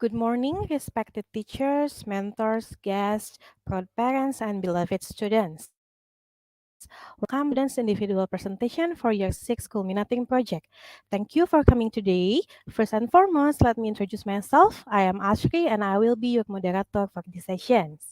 Good morning, respected teachers, mentors, guests, proud parents, and beloved students. Welcome to students' individual presentation for year 6 culminating project. Thank you for coming today. First and foremost, let me introduce myself. I am Ashri and I will be your moderator for this sessions.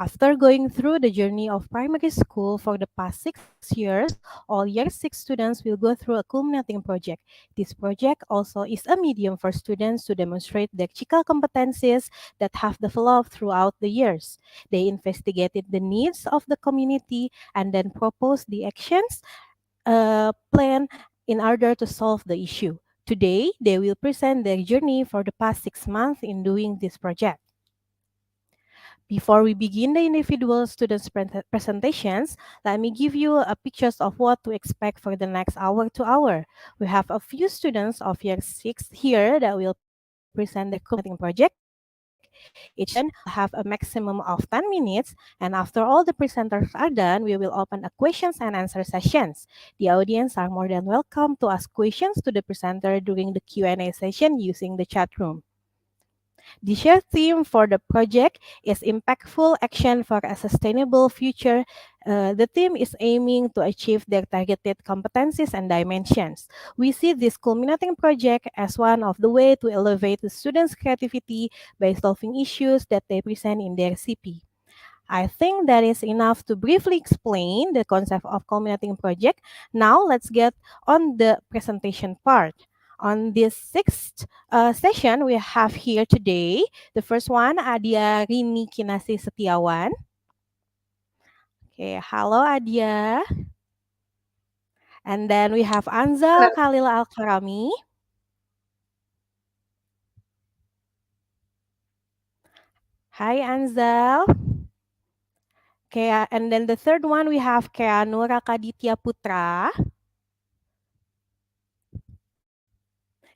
After going through the journey of primary school for the past 6 years, all year 6 students will go through a culminating project. This project also is a medium for students to demonstrate their critical competencies that have developed throughout the years. They investigated the needs of the community and then proposed the actions plan in order to solve the issue. Today, they will present their journey for the past 6 months in doing this project. Before we begin the individual students' presentations, let me give you a pictures of what to expect for the next hour to hour. We have a few students of year 6 here that will present the culminating project. Each session will have a maximum of 10 minutes, and after all the presenters are done, we will open a questions and answer sessions. The audience are more than welcome to ask questions to the presenter during the Q&A session using the chat room. The shared theme for the project is Impactful Action for a Sustainable Future. The theme is aiming to achieve their targeted competencies and dimensions. We see this culminating project as one of the way to elevate the students' creativity by solving issues that they present in their CP. I think that is enough to briefly explain the concept of culminating project. Now let's get on the presentation part. On this sixth session we have here today, the first one, Adyarini Kinasih Setyawan. Okay, hello Adya. And then we have Anzal Khalil Alkarami. Hi Anzal. Okay, and then the third one we have Keanu Rakaditya Putra.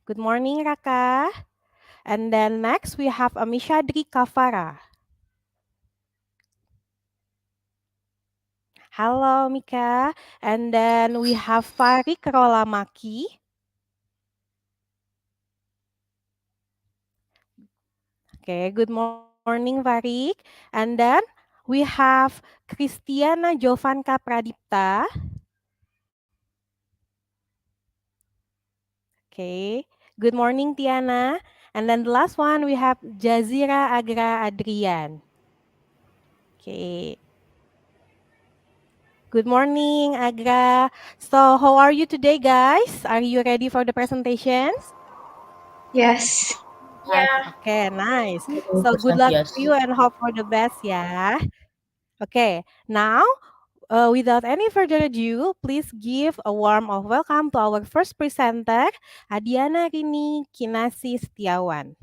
Good morning Raka. And then next we have a Mishadrie Kavara. Hello Mika. And then we have Varick Rola Makki. Okay, good morning Varick. And then we have Christiana Jovanca Pradipta. Okay, good morning Tiana. And then the last one we have Jazeera Agra Adrian. Okay. Good morning, Agra. So, how are you today, guys? Are you ready for the presentations? Yes. Okay, nice. Hello, So, good present, luck to yes. you and hope for the best, yeah. Okay, now, without any further ado, please give a warm of welcome to our first presenter, Adyarini Kinasih Setyawan.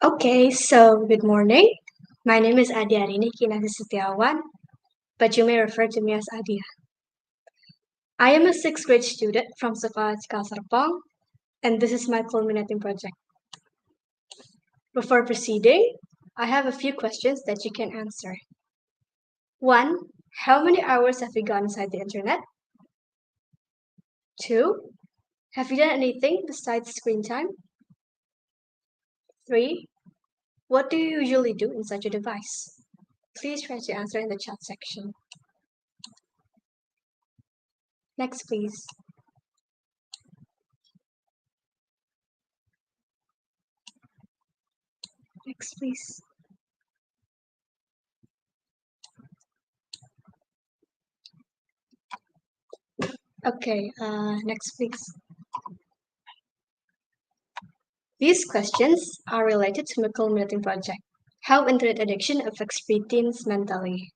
Okay, so good morning. My name is Adyarini Setyawan, but you may refer to me as Adia. I am a sixth grade student from sekolah Serpong, and this is my culminating project. Before proceeding, I have a few questions that you can answer. 1. How many hours have you gone inside the internet? 2. Have you done anything besides screen time? 3. What do you usually do inside your device? Please try to answer in the chat section. Next, please. Next, please. Okay, next, please. These questions are related to my culminating project, how internet addiction affects preteens mentally.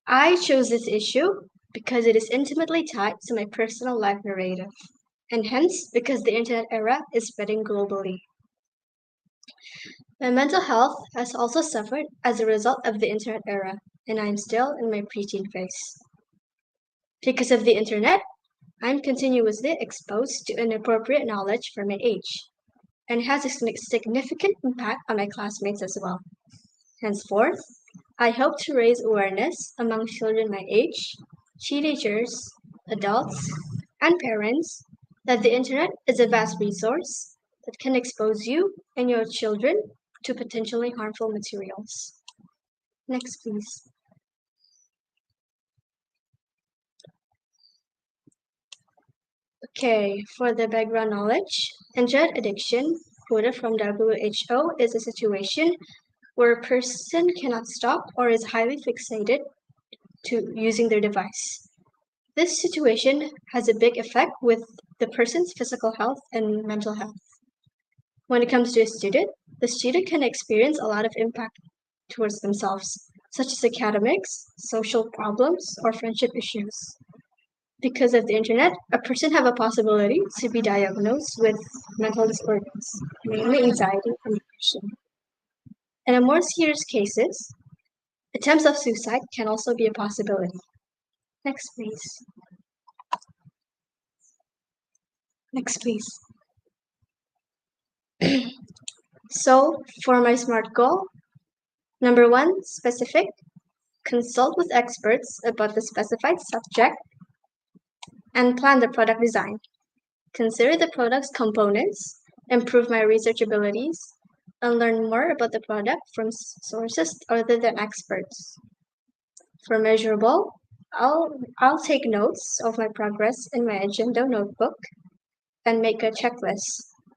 I chose this issue because it is intimately tied to my personal life narrative, and hence because the internet era is spreading globally. My mental health has also suffered as a result of the internet era, and I am still in my preteen phase. Because of the internet, I'm continuously exposed to inappropriate knowledge for my age, and has a significant impact on my classmates as well. Henceforth, I hope to raise awareness among children my age, teenagers, adults, and parents that the internet is a vast resource that can expose you and your children to potentially harmful materials. Next, please. Okay, for the background knowledge, internet addiction, quoted from WHO, is a situation where a person cannot stop or is highly fixated to using their device. This situation has a big effect with the person's physical health and mental health. When it comes to a student, the student can experience a lot of impact towards themselves, such as academics, social problems, or friendship issues. Because of the internet, a person have a possibility to be diagnosed with mental disorders, mainly anxiety and depression. And in more serious cases, attempts of suicide can also be a possibility. Next, please. Next, please. So, for my SMART goal, number 1, specific. Consult with experts about the specified subject and plan the product design. Consider the product's components, improve my research abilities, and learn more about the product from sources other than experts. For measurable, I'll take notes of my progress in my agenda notebook and make a checklist,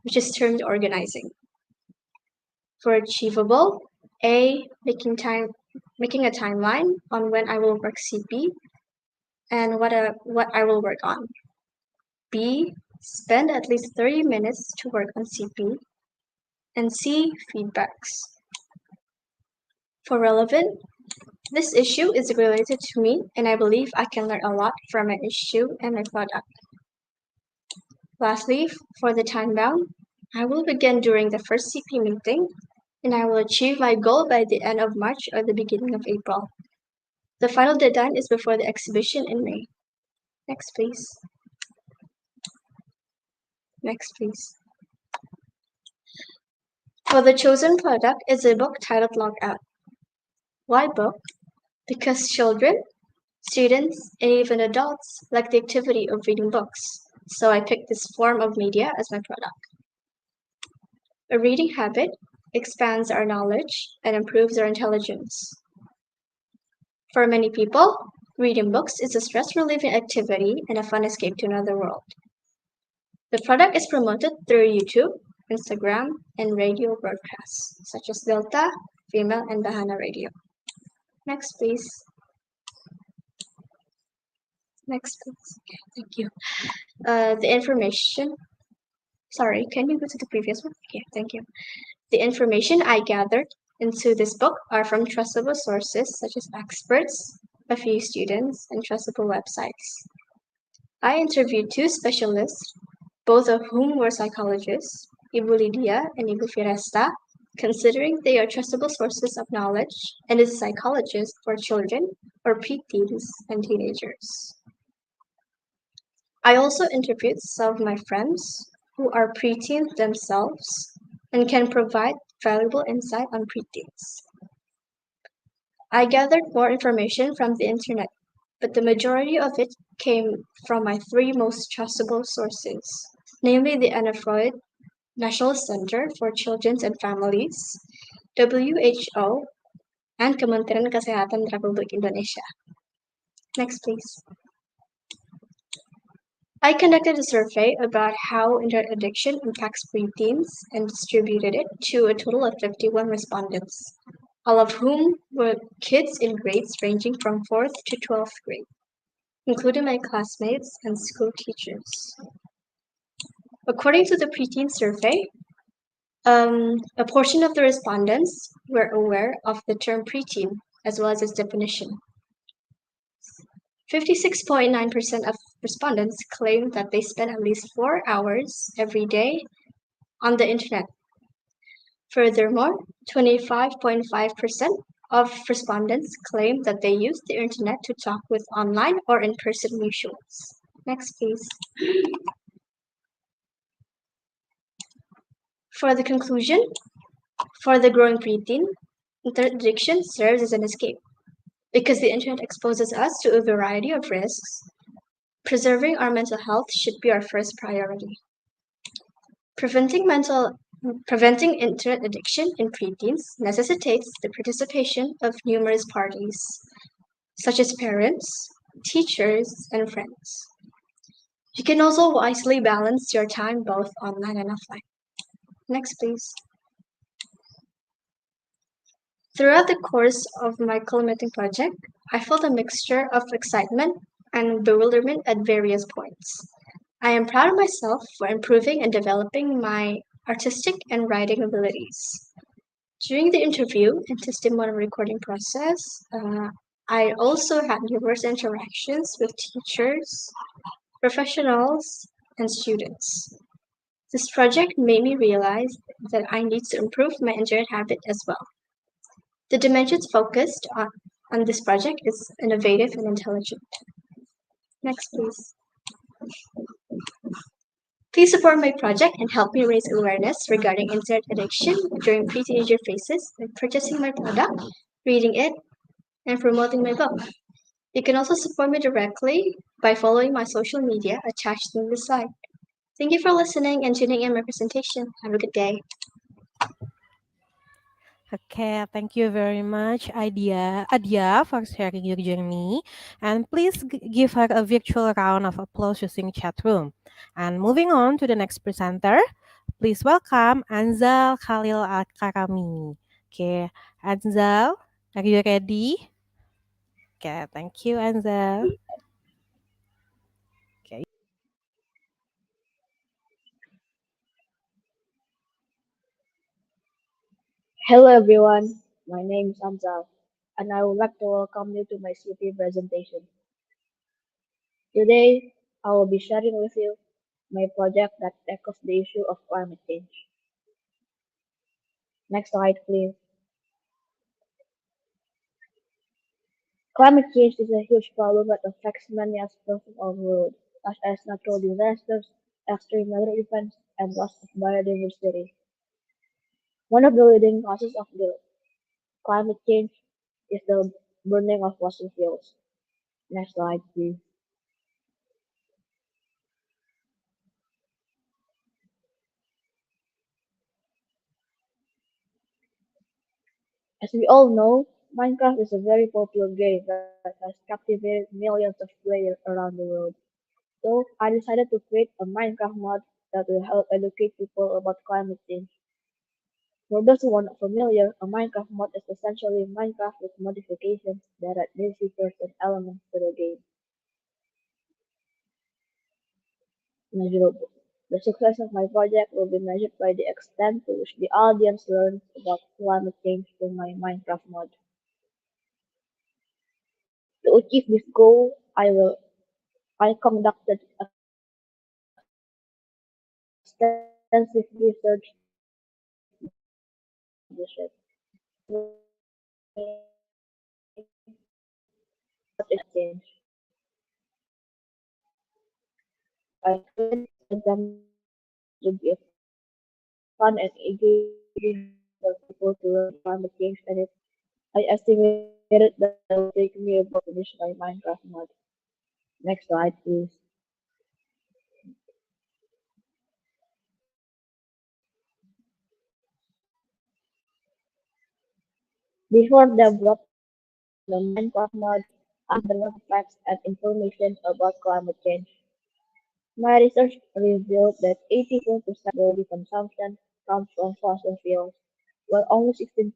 which is termed organizing. For achievable, A, making a timeline on when I will work CP and what I will work on. B, spend at least 30 minutes to work on CP. And C, feedbacks. For relevant, this issue is related to me and I believe I can learn a lot from my issue and my product. Lastly, for the time bound, I will begin during the first CP meeting and I will achieve my goal by the end of March or the beginning of April. The final deadline is before the exhibition in May. Next, please. Next, please. For the chosen product is a book titled Logout. Why book? Because children, students, and even adults like the activity of reading books. So I picked this form of media as my product. A reading habit expands our knowledge and improves our intelligence. For many people, reading books is a stress-relieving activity and a fun escape to another world. The product is promoted through YouTube, Instagram, and radio broadcasts, such as Delta, Female, and Bahana Radio. Next, please. Next, please. Okay, thank you. The information. Sorry, can you go to the previous one? Okay, thank you. The information I gathered into this book are from trustable sources such as experts, a few students, and trustable websites. I interviewed 2 specialists, both of whom were psychologists, Ibu Lydia and Ibu Firesta, considering they are trustable sources of knowledge and is a psychologist for children or preteens and teenagers. I also interviewed some of my friends who are preteens themselves and can provide valuable insight on preteens. I gathered more information from the internet, but the majority of it came from my 3 most trustable sources, namely the Anna Freud National Center for Children and Families, WHO, and Kementerian Kesehatan Republik Indonesia. Next, please. I conducted a survey about how internet addiction impacts preteens and distributed it to a total of 51 respondents, all of whom were kids in grades ranging from 4th to 12th grade, including my classmates and school teachers. According to the preteen survey, a portion of the respondents were aware of the term preteen as well as its definition. 56.9% of respondents claimed that they spend at least 4 hours every day on the internet. Furthermore, 25.5% of respondents claimed that they use the internet to talk with online or in-person mutuals. Next, please. For the conclusion, for the growing preteen, Internet addiction serves as an escape. Because the internet exposes us to a variety of risks, preserving our mental health should be our first priority. Preventing preventing internet addiction in preteens necessitates the participation of numerous parties, such as parents, teachers, and friends. You can also wisely balance your time both online and offline. Next, please. Throughout the course of my culminating project, I felt a mixture of excitement and bewilderment at various points. I am proud of myself for improving and developing my artistic and writing abilities. During the interview and testimonial recording process, I also had numerous interactions with teachers, professionals, and students. This project made me realize that I need to improve my internet habit as well. The dimensions focused on this project is innovative and intelligent. Next, please. Please support my project and help me raise awareness regarding internet addiction during pre-teenager phases by purchasing my product, reading it, and promoting my book. You can also support me directly by following my social media attached in this slide. Thank you for listening and tuning in my presentation. Have a good day. Okay, thank you very much, Adya, for sharing your journey. And please give her a virtual round of applause using chat room. And moving on to the next presenter, please welcome Anzal Khalil Alkarami. Okay, Anzal, are you ready? Okay, thank you, Anzal. Okay. Hello everyone, my name is Anzal, and I would like to welcome you to my CP presentation. Today, I will be sharing with you my project that tackles the issue of climate change. Next slide, please. Climate change is a huge problem that affects many aspects of our world, such as natural disasters, extreme weather events, and loss of biodiversity. One of the leading causes of the climate change is the burning of fossil fuels. Next slide, please. As we all know, Minecraft is a very popular game that has captivated millions of players around the world. So I decided to create a Minecraft mod that will help educate people about climate change. For those who are not familiar, a Minecraft mod is essentially Minecraft with modifications that add new features and elements to the game. Measurable. The success of my project will be measured by the extent to which the audience learns about climate change through my Minecraft mod. To achieve this goal, I conducted extensive research into climate change published. I created a game to be a fun and engaging for people to learn climate change, and I estimated that it will take me about to finish my Minecraft mod. Next slide, please. Before developing the Minecraft mod, I gathered a lot of facts and information about climate change. My research revealed that 84% of global consumption comes from fossil fuels, while only 16%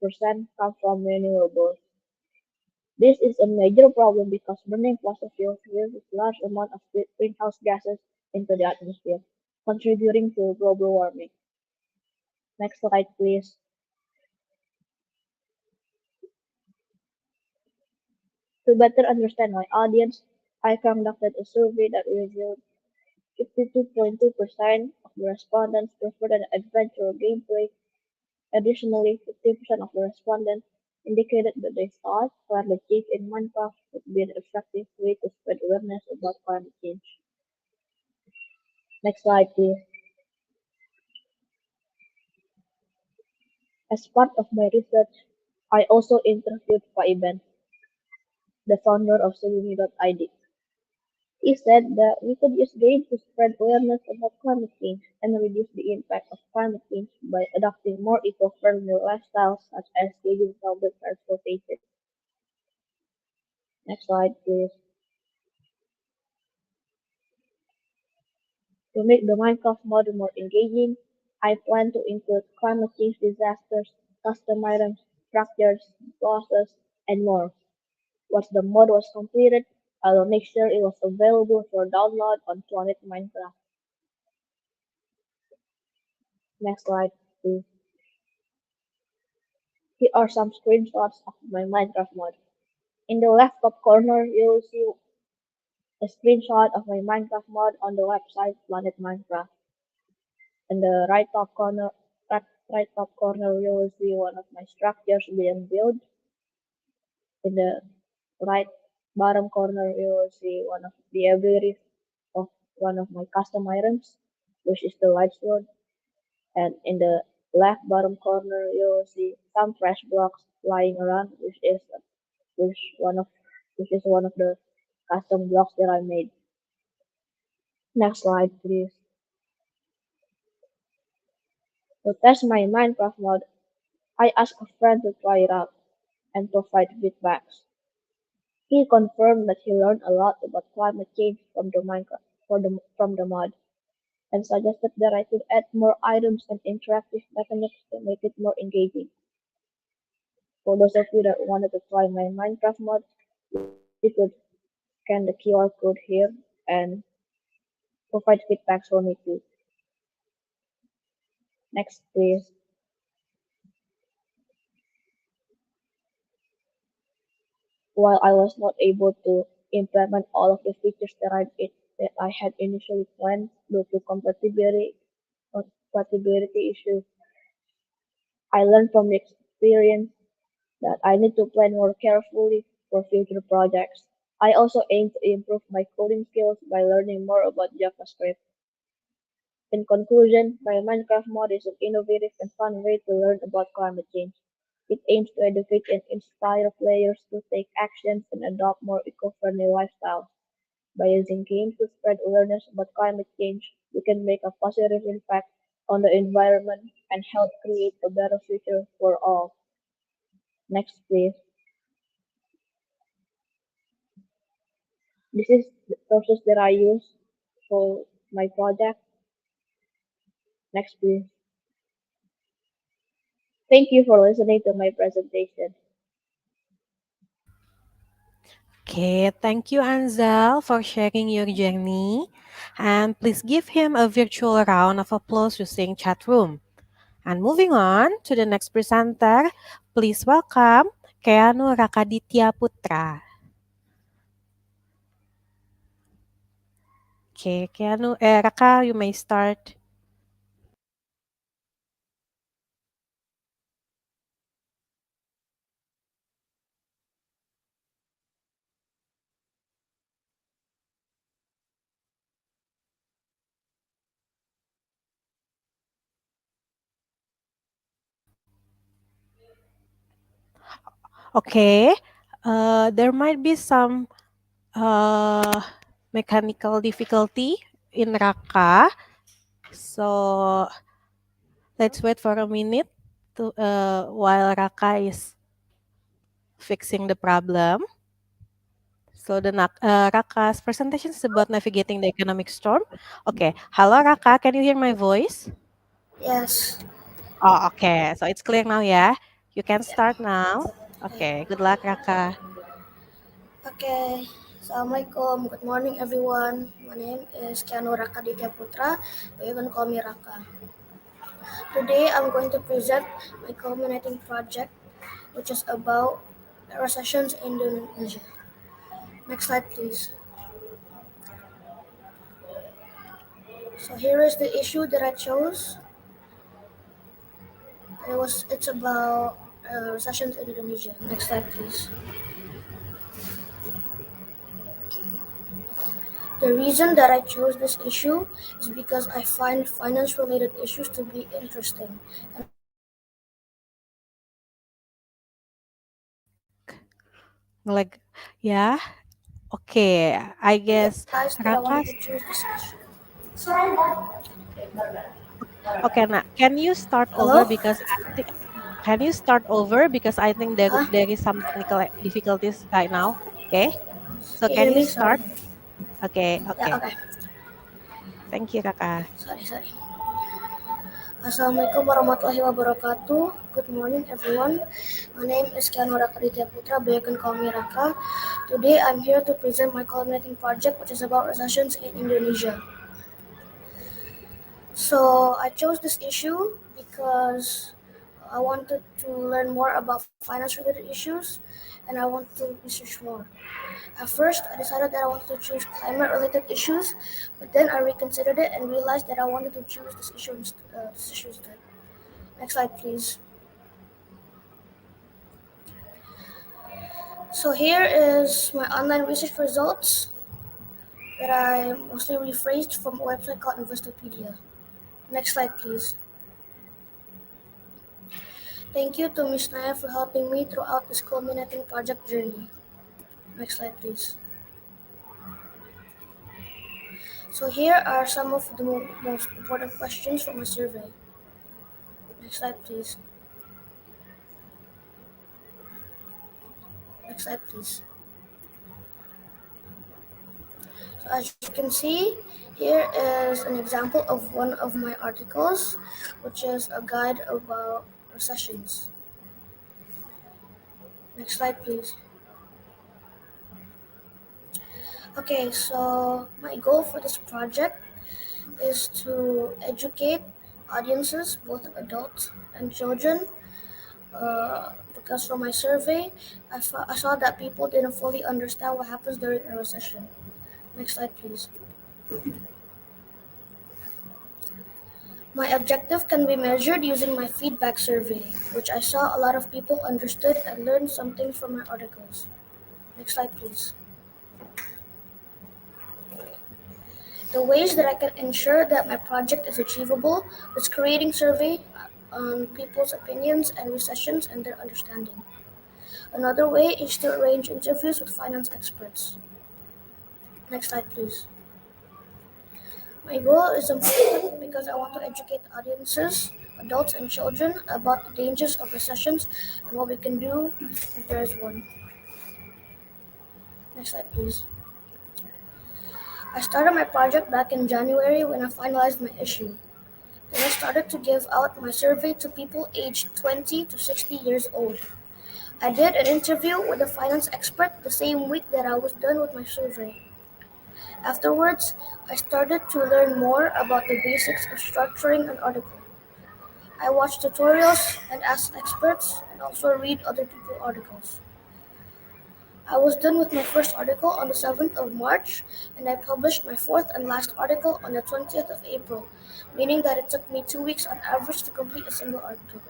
comes from renewables. This is a major problem because burning fossil fuels releases large amounts of greenhouse gases into the atmosphere, contributing to global warming. Next slide, please. To better understand my audience, I conducted a survey that revealed 52.2% of the respondents preferred an adventure gameplay. Additionally, 50% of the respondents indicated that they thought climate change in Minecraft would be an effective way to spread awareness about climate change. Next slide, please. As part of my research, I also interviewed Faiben, the founder of Sugimi.id. He said that we could use games to spread awareness about climate change and reduce the impact of climate change by adopting more eco-friendly lifestyles such as using public transportation. Next slide, please. To make the Minecraft mod more engaging, I plan to include climate change disasters, custom items, structures, bosses, and more. Once the mod was completed, I will make sure it was available for download on Planet Minecraft. Next slide, please. Here are some screenshots of my Minecraft mod. In the left top corner, you will see a screenshot of my Minecraft mod on the website Planet Minecraft. In the right top corner, you will see one of my structures being built. In the right bottom corner, you will see one of the abilities of one of my custom items, which is the light sword. And in the left bottom corner, you will see some fresh blocks lying around, which one of which is one of the custom blocks that I made. Next slide, please. To test my Minecraft mod, I asked a friend to try it out and provide feedbacks. He confirmed that he learned a lot about climate change from the Minecraft from the mod and suggested that I could add more items and interactive mechanics to make it more engaging. For those of you that wanted to try my Minecraft mod, you could scan the QR code here and provide feedbacks for me too. Next, please. While I was not able to implement all of the features that I had initially planned due to compatibility issues, I learned from the experience that I need to plan more carefully for future projects. I also aim to improve my coding skills by learning more about JavaScript. In conclusion, my Minecraft mod is an innovative and fun way to learn about climate change. It aims to educate and inspire players to take actions and adopt more eco-friendly lifestyles. By using games to spread awareness about climate change, we can make a positive impact on the environment and help create a better future for all. Next, please. This is the sources that I use for my project. Next, please. Thank you for listening to my presentation. Okay, thank you, Anzal, for sharing your journey. And please give him a virtual round of applause using chat room. And moving on to the next presenter, please welcome Keanu Rakaditya Putra. Okay, Keanu, Raka, you may start. Okay, there might be some uh, mechanical difficulty in Raka. So let's wait for a minute to while Raka is fixing the problem. So Raka's presentation is about navigating the economic storm. Okay, hello Raka, can you hear my voice? Yes. Oh, okay. So it's clear now, yeah. You can Yeah. start now. Okay. Okay, good luck, Raka. Okay. Assalamualaikum. Good morning, everyone. My name is Keanu Rakaditya Putra, but you can call me Raka. Today, I'm going to present my culminating project, which is about recessions in Indonesia. Next slide, please. So here is the issue that I chose. It's about recessions in Indonesia. Next slide, please. The reason that I chose this issue is because I find finance-related issues to be interesting, and Like, yeah. Okay, I guess Realized that I wanted to Raka's. choose this issue. Okay, now can you start over Hello? because I think can you start over because I think Huh? there is some technical difficulties right now. Okay, so Can you can hear you me? Sorry. start? Okay, Yeah, okay. okay. Thank you, Raka. Sorry. Assalamualaikum warahmatullahi wabarakatuh. Good morning, everyone. My name is Keanu Putra, but you can call me Raka. Today, I'm here to present my culminating project, which is about recessions in Indonesia. So, I chose this issue because I wanted to learn more about finance-related issues, and I want to research more. At first, I decided that I wanted to choose climate-related issues, but then I reconsidered it and realized that I wanted to choose this issue instead. Next slide, please. So here is my online research results that I mostly rephrased from a website called Investopedia. Next slide, please. Thank you to Ms. Naya for helping me throughout this culminating project journey. Next slide, please. So here are some of the most important questions from my survey. Next slide, please. Next slide, please. So as you can see, here is an example of one of my articles, which is a guide about recessions. Next slide, please. Okay, so my goal for this project is to educate audiences, both adults and children, because from my survey, I saw that people didn't fully understand what happens during a recession. Next slide, please. My objective can be measured using my feedback survey, which I saw a lot of people understood and learned something from my articles. Next slide, please. The ways that I can ensure that my project is achievable is creating survey on people's opinions and recessions and their understanding. Another way is to arrange interviews with finance experts. Next slide, please. My goal is important because I want to educate audiences, adults and children about the dangers of recessions and what we can do if there is one. Next slide, please. I started my project back in January when I finalized my issue. Then I started to give out my survey to people aged 20 to 60 years old. I did an interview with a finance expert the same week that I was done with my survey. Afterwards, I started to learn more about the basics of structuring an article. I watched tutorials and asked experts and also read other people's articles. I was done with my first article on the 7th of March and I published my fourth and last article on the 20th of April, meaning that it took me 2 weeks on average to complete a single article.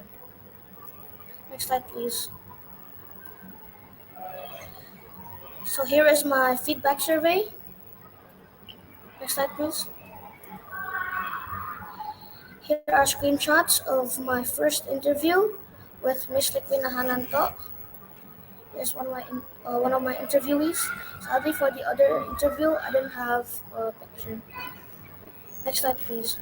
Next slide, please. So here is my feedback survey. Next slide, please. Here are screenshots of my first interview with Ms. Liquina Hananto. Here's one of my interviewees. Sadly, for the other interview, I didn't have a picture. Next slide, please.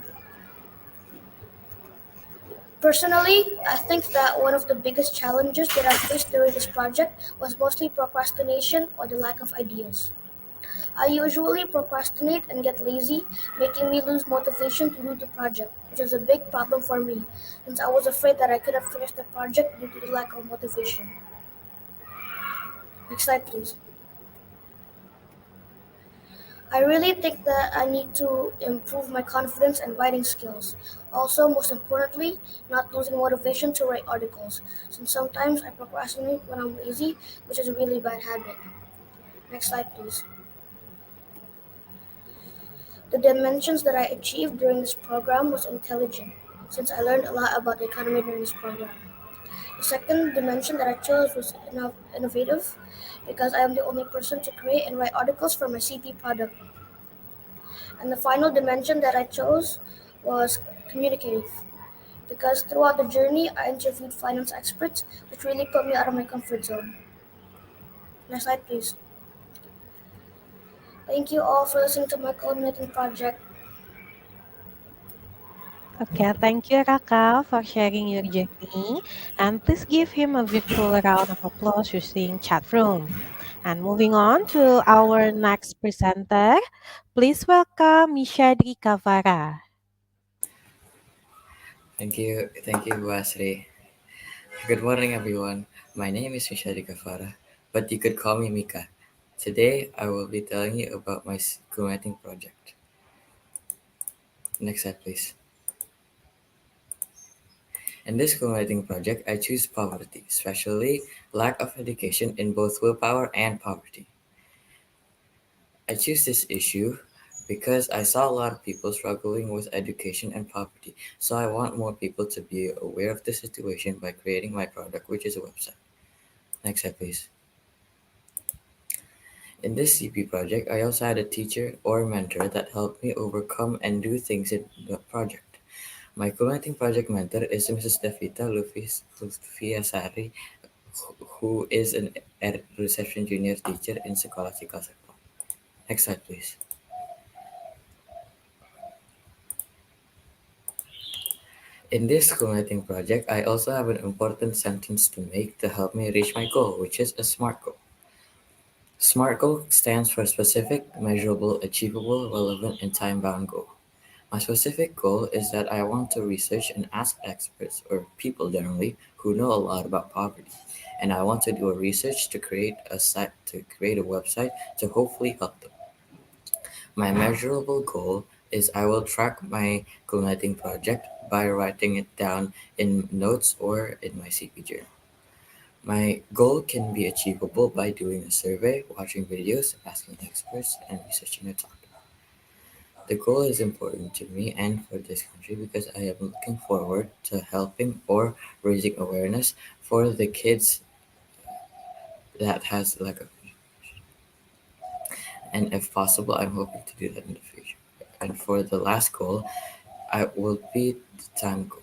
Personally, I think that one of the biggest challenges that I faced during this project was mostly procrastination or the lack of ideas. I usually procrastinate and get lazy, making me lose motivation to do the project, which is a big problem for me, since I was afraid that I couldn't finish the project due to the lack of motivation. Next slide, please. I really think that I need to improve my confidence and writing skills. Also, most importantly, not losing motivation to write articles, since sometimes I procrastinate when I'm lazy, which is a really bad habit. Next slide, please. The dimensions that I achieved during this program was intelligent, since I learned a lot about the economy during this program. The second dimension that I chose was innovative, because I am the only person to create and write articles for my CP product. And the final dimension that I chose was communicative, because throughout the journey I interviewed finance experts, which really put me out of my comfort zone. Next slide, please. Thank you all for listening to my culminating project. Okay, thank you, Raka, for sharing your journey. And please give him a virtual round of applause using chat room. And moving on to our next presenter, please welcome Mishadrie Kavara. Thank you, Ibu Ashri. Good morning, everyone. My name is Mishadrie Kavara, but you could call me Mika. Today, I will be telling you about my crewmating project. Next slide, please. In this crewmating project, I choose poverty, especially lack of education in both willpower and poverty. I choose this issue because I saw a lot of people struggling with education and poverty, so I want more people to be aware of the situation by creating my product, which is a website. Next slide, please. In this CP project, I also had a teacher or mentor that helped me overcome and do things in the project. My co-writing project mentor is Mrs. Davita Lufiasari, who is an reception junior teacher in Sekolah Cikal Serpong. Next slide, please. In this co-writing project, I also have an important sentence to make to help me reach my goal, which is a SMART goal. SMART goal stands for specific, measurable, achievable, relevant, and time-bound goal. My specific goal is that I want to research and ask experts or people generally who know a lot about poverty, and I want to do a research to create a website to hopefully help them. My measurable goal is I will track my co-writing project by writing it down in notes or in my CP journal. My goal can be achievable by doing a survey, watching videos, asking experts, and researching a topic. The goal is important to me and for this country because I am looking forward to helping or raising awareness for the kids that has like a, and if possible, I'm hoping to do that in the future. And for the last goal, I will be the time goal.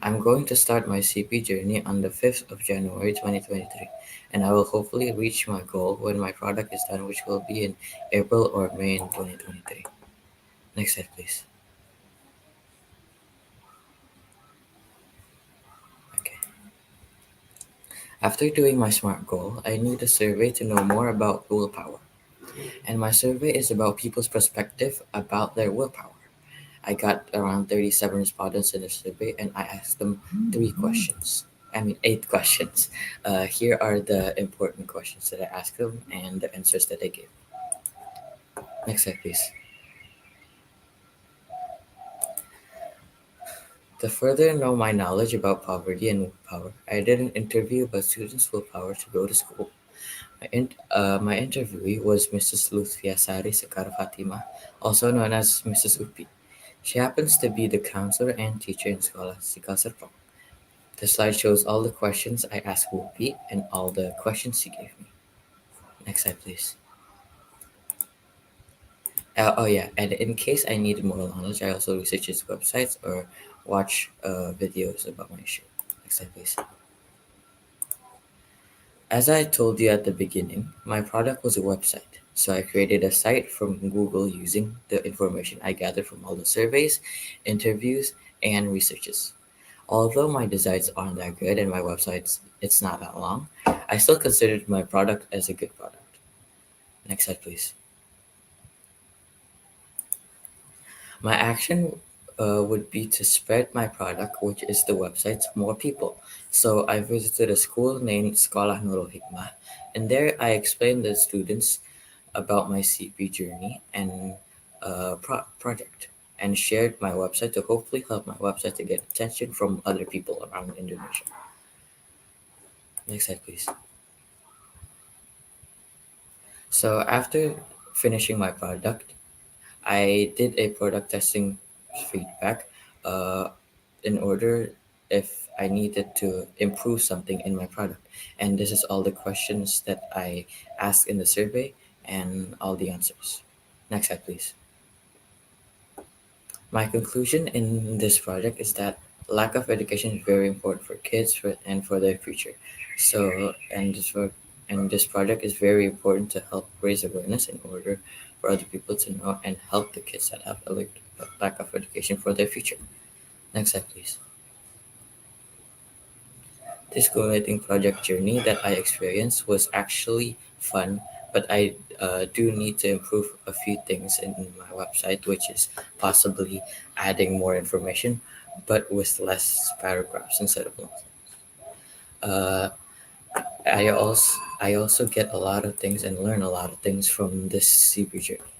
I'm going to start my CP journey on the 5th of January 2023, and I will hopefully reach my goal when my product is done, which will be in April or May in 2023. Next slide, please. Okay. After doing my SMART goal, I need a survey to know more about willpower. And my survey is about people's perspective about their willpower. I got around 37 respondents in the survey and I asked them 8 questions. Here are the important questions that I asked them and the answers that they gave. Next slide, please. To further know my knowledge about poverty and willpower, I did an interview about students' willpower to go to school. My interviewee was Mrs. Lutfia Sari Sekar Fatima, also known as Mrs. Upi. She happens to be the counselor and teacher in Sekolah Cikal Serpong. The slide shows all the questions I asked Upi and all the questions she gave me. Next slide, please. Oh yeah, and in case I needed more knowledge, I also research his websites or watch videos about my issue. Next slide, please. As I told you at the beginning, my product was a website. So I created a site from Google using the information I gathered from all the surveys, interviews, and researches. Although my designs aren't that good and my website it's not that long, I still considered my product as a good product. Next slide, please. My action would be to spread my product, which is the website, to more people. So I visited a school named Sekolah Nurul Hikmah, and there I explained to the students about my CP journey and project, and shared my website to hopefully help my website to get attention from other people around Indonesia. Next slide, please. So after finishing my product, I did a product testing feedback uh, in order if I needed to improve something in my product. And this is all the questions that I asked in the survey and all the answers. Next slide, please. My conclusion in this project is that lack of education is very important for kids and for their future. So, and this work, And this project is very important to help raise awareness in order for other people to know and help the kids that have a lack of education for their future. Next slide, please. This co-writing project journey that I experienced was actually fun, but I do need to improve a few things in my website, which is possibly adding more information, but with less paragraphs instead of long. Uh, I also get a lot of things and learn a lot of things from this CP journey,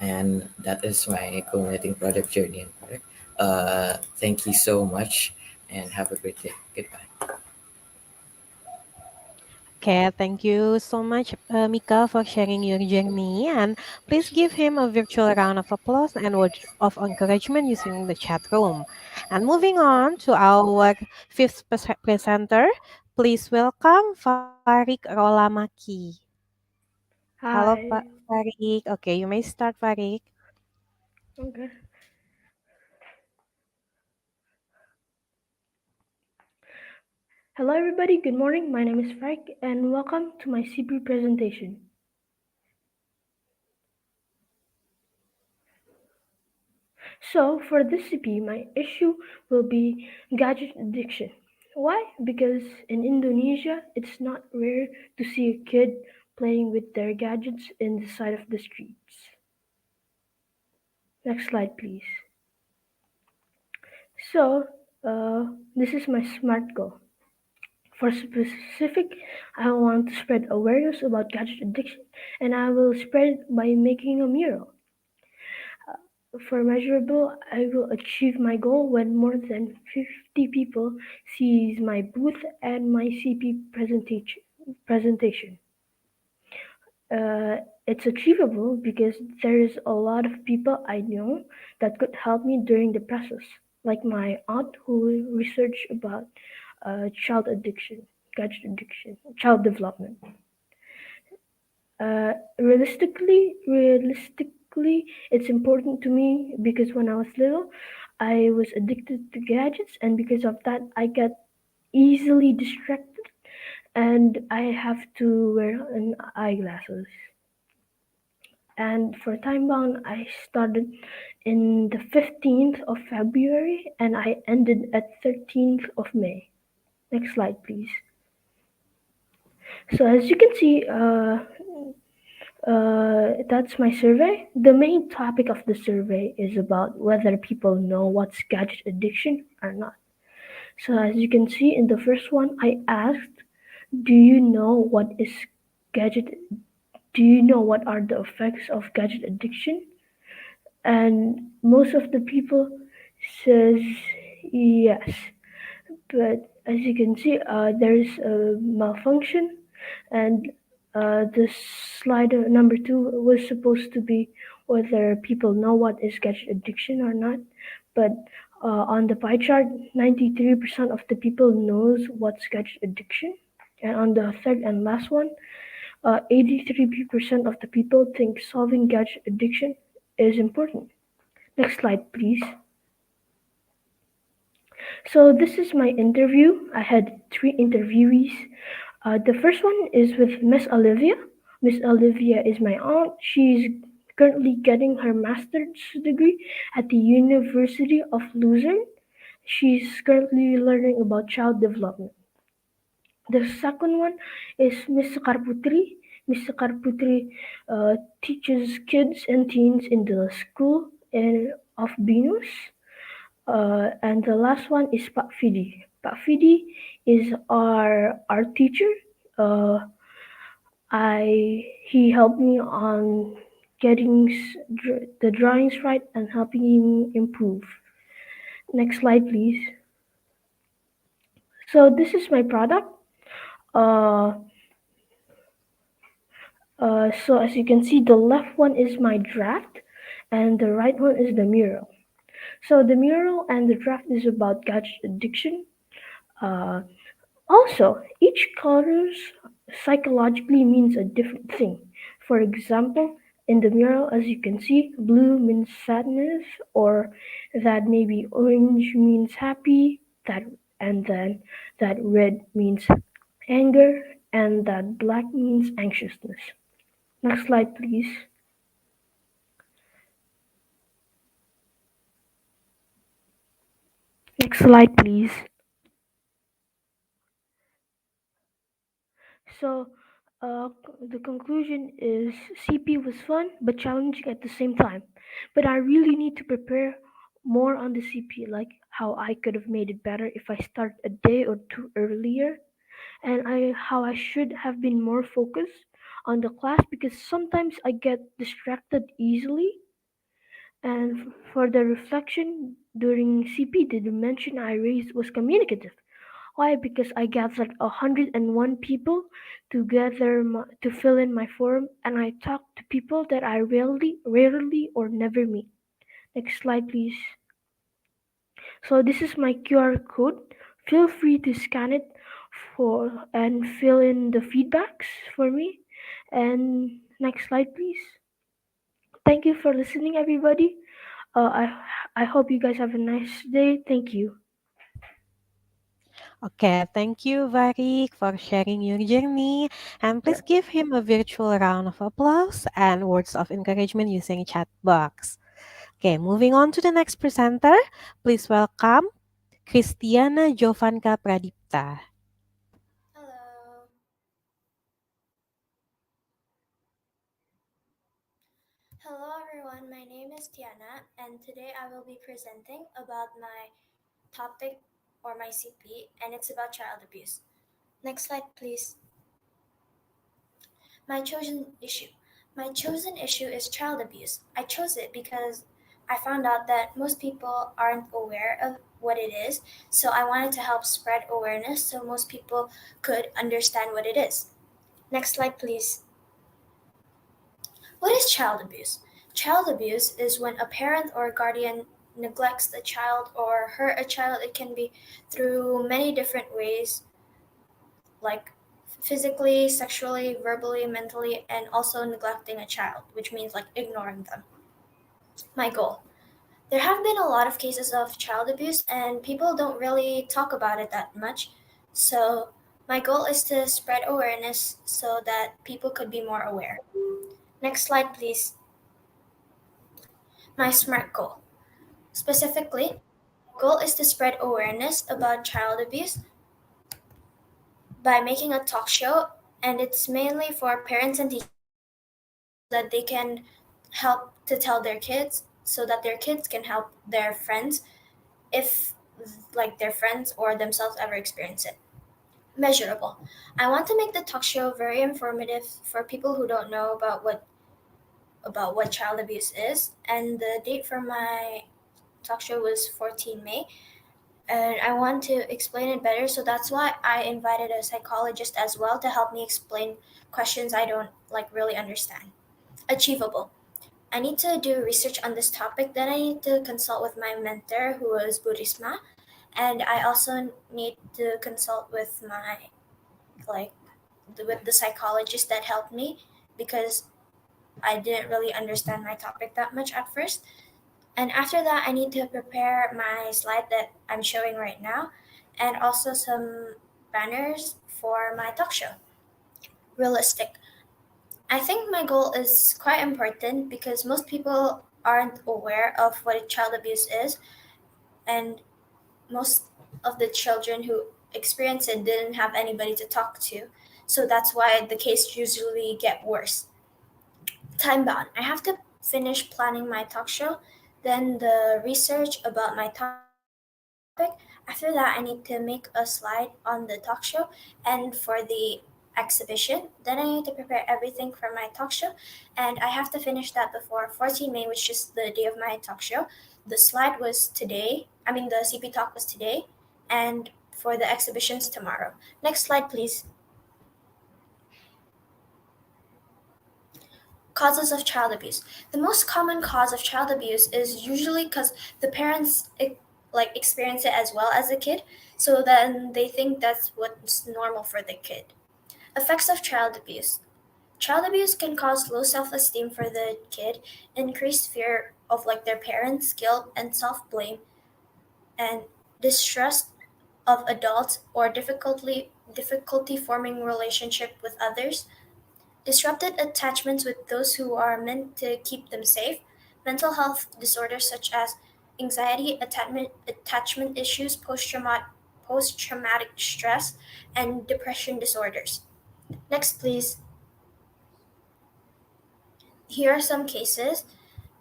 and that is my co-writing project journey and project. Thank you so much, and have a great day. Goodbye. Okay, thank you so much, Mika, for sharing your journey. And please give him a virtual round of applause and words of encouragement using the chat room. And moving on to our fifth presenter, please welcome Varick Rola Makki. Hello, Hi. Varick. Okay, you may start, Varick. Okay. Hello, everybody. Good morning. My name is Varick, and welcome to my CP presentation. So, for this CP, my issue will be gadget addiction. Why? Because in Indonesia, it's not rare to see a kid playing with their gadgets in the side of the streets. Next slide, please. So, this is my SMART goal. For specific, I want to spread awareness about gadget addiction, and I will spread it by making a mural. For measurable, I will achieve my goal when more than 50 people sees my booth and my CP presentation. It's achievable because there is a lot of people I know that could help me during the process, like my aunt who researched about child addiction, gadget addiction, child development. Realistically, it's important to me because when I was little, I was addicted to gadgets, and because of that, I get easily distracted, and I have to wear an eyeglasses. And for time bound, I started in the 15th of February, and I ended at 13th of May. Next slide, please. So as you can see, that's my survey. The main topic of the survey is about whether people know what's gadget addiction or not. So as you can see in the first one, I asked, do you know what is gadget? Do you know what are the effects of gadget addiction? And most of the people says yes. But as you can see, there is a malfunction, and the slide number 2 was supposed to be whether people know what is gadget addiction or not. But on the pie chart, 93% of the people knows what's gadget addiction, and on the third and last one, 83% of the people think solving gadget addiction is important. Next slide, please. So this is my interview. I had 3 interviewees. The first one is with Miss Olivia. Miss Olivia is my aunt. She's currently getting her master's degree at the University of Luzern. She's currently learning about child development. The second one is Miss Karputri. Miss Karputri teaches kids and teens in the school of Binus. And the last one is Pak Fidi. Pak Fidi is our art teacher. Uh, he helped me on getting the drawings right and helping him improve. Next slide, please. So this is my product. Uh, so as you can see, the left one is my draft, and the right one is the mural. So the mural and the draft is about gadget addiction. Uh, Also, each color psychologically means a different thing. For example, in the mural, as you can see, blue means sadness, or that maybe orange means happy, that and then that red means anger, and that black means anxiousness. Next slide, please. Next slide, please. So, uh, the conclusion is CP was fun but challenging at the same time. But I really need to prepare more on the CP, like how I could have made it better if I started a day or two earlier, and how I should have been more focused on the class because sometimes I get distracted easily. And for the reflection during CP, the dimension I raised was communicative. Why? Because I gathered 101 people to fill in my form, and I talked to people that I rarely or never meet. Next slide, please. So this is my QR code. Feel free to scan it for and fill in the feedbacks for me. And next slide, please. Thank you for listening, everybody. I hope you guys have a nice day. Thank you. Okay, thank you, Varick, for sharing your journey. And please give him a virtual round of applause and words of encouragement using chat box. Okay, moving on to the next presenter. Please welcome Christiana Jovanca Pradipta. Hello. Hello everyone, my name is Tiana and today I will be presenting about my topic or my CP and it's about child abuse. Next slide please. My chosen issue. My chosen issue is child abuse. I chose it because I found out that most people aren't aware of what it is, so I wanted to help spread awareness so most people could understand what it is. Next slide please. What is child abuse? Child abuse is when a parent or guardian neglects the child or hurt a child. It can be through many different ways, like physically, sexually, verbally, mentally, and also neglecting a child, which means like ignoring them. My goal. There have been a lot of cases of child abuse, and people don't really talk about it that much. So, my goal is to spread awareness so that people could be more aware. Next slide, please. My SMART goal. Specifically, goal is to spread awareness about child abuse by making a talk show, and it's mainly for parents and teachers so that they can help to tell their kids so that their kids can help their friends if like their friends or themselves ever experience it. Measurable. I want to make the talk show very informative for people who don't know about what child abuse is, and the date for my talk show was 14 May, and I want to explain it better. So that's why I invited a psychologist as well to help me explain questions I don't like really understand. Achievable. I need to do research on this topic. Then I need to consult with my mentor, who is Burisma, and I also need to consult with my like with the psychologist that helped me because I didn't really understand my topic that much at first. And after that, I need to prepare my slide that I'm showing right now and also some banners for my talk show. Realistic. I think my goal is quite important because most people aren't aware of what child abuse is, and most of the children who experience it didn't have anybody to talk to. So that's why the case usually get worse. Time bound. I have to finish planning my talk show, then the research about my topic. After that, I need to make a slide on the talk show, and for the exhibition, then I need to prepare everything for my talk show, and I have to finish that before 14 May, which is the day of my talk show. The slide was today, the CP talk was today, and for the exhibitions tomorrow. Next slide, please. Causes of child abuse. The most common cause of child abuse is usually because the parents experience it as well as the kid, so then they think that's what's normal for the kid. Effects of child abuse. Child abuse can cause low self-esteem for the kid, increased fear of their parents, guilt and self-blame, and distrust of adults or difficulty forming relationship with others, disrupted attachments with those who are meant to keep them safe, mental health disorders such as anxiety, attachment issues, post-traumatic stress, and depression disorders. Next, please. Here are some cases.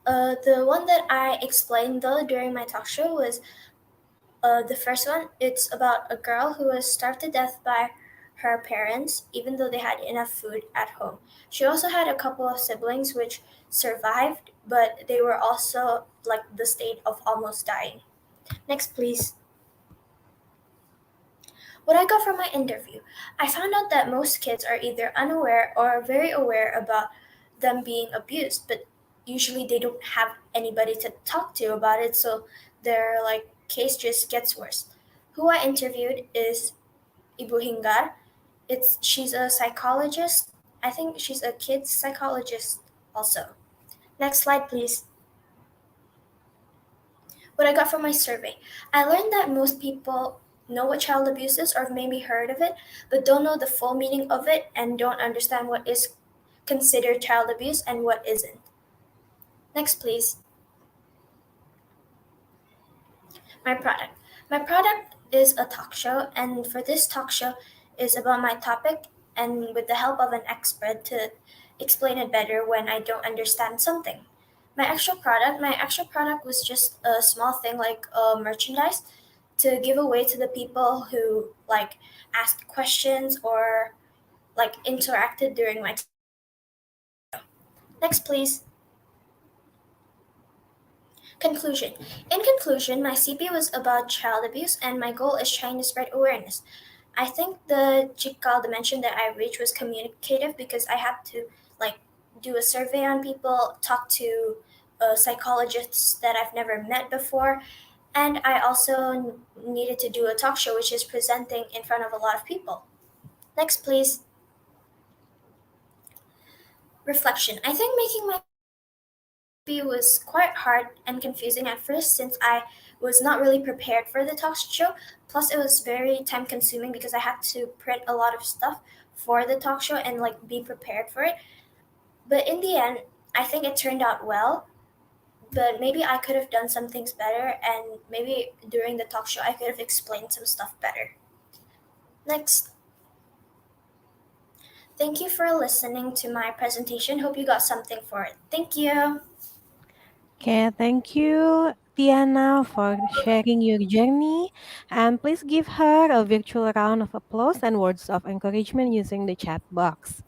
The one that I explained though during my talk show was the first one. It's about a girl who was starved to death by her parents, even though they had enough food at home. She also had a couple of siblings which survived, but they were also like the state of almost dying. Next, please. What I got from my interview, I found out that most kids are either unaware or very aware about them being abused, but usually they don't have anybody to talk to about it, so their like case just gets worse. Who I interviewed is Ibu Hingar. She's a psychologist. I think she's a kids psychologist also. Next slide, please. What I got from my survey. I learned that most people know what child abuse is or have maybe heard of it, but don't know the full meaning of it and don't understand what is considered child abuse and what isn't. Next, please. My product. My product is a talk show, and for this talk show is about my topic and with the help of an expert to explain it better when I don't understand something. My actual product was just a small thing like merchandise to give away to the people who like asked questions or like interacted during my talk show. Next, please. Conclusion. In conclusion, my CP was about child abuse, and my goal is trying to spread awareness. I think the Chikal dimension that I reached was communicative because I had to like do a survey on people, talk to psychologists that I've never met before, and I also needed to do a talk show, which is presenting in front of a lot of people. Next, please. Reflection. I think making my CP was quite hard and confusing at first since I was not really prepared for the talk show. Plus, it was very time consuming because I had to print a lot of stuff for the talk show and like be prepared for it. But in the end, I think it turned out well. But maybe I could have done some things better, and maybe during the talk show, I could have explained some stuff better. Next. Thank you for listening to my presentation. Hope you got something for it. Thank you. Okay, thank you, Tiana, for sharing your journey. And please give her a virtual round of applause and words of encouragement using the chat box.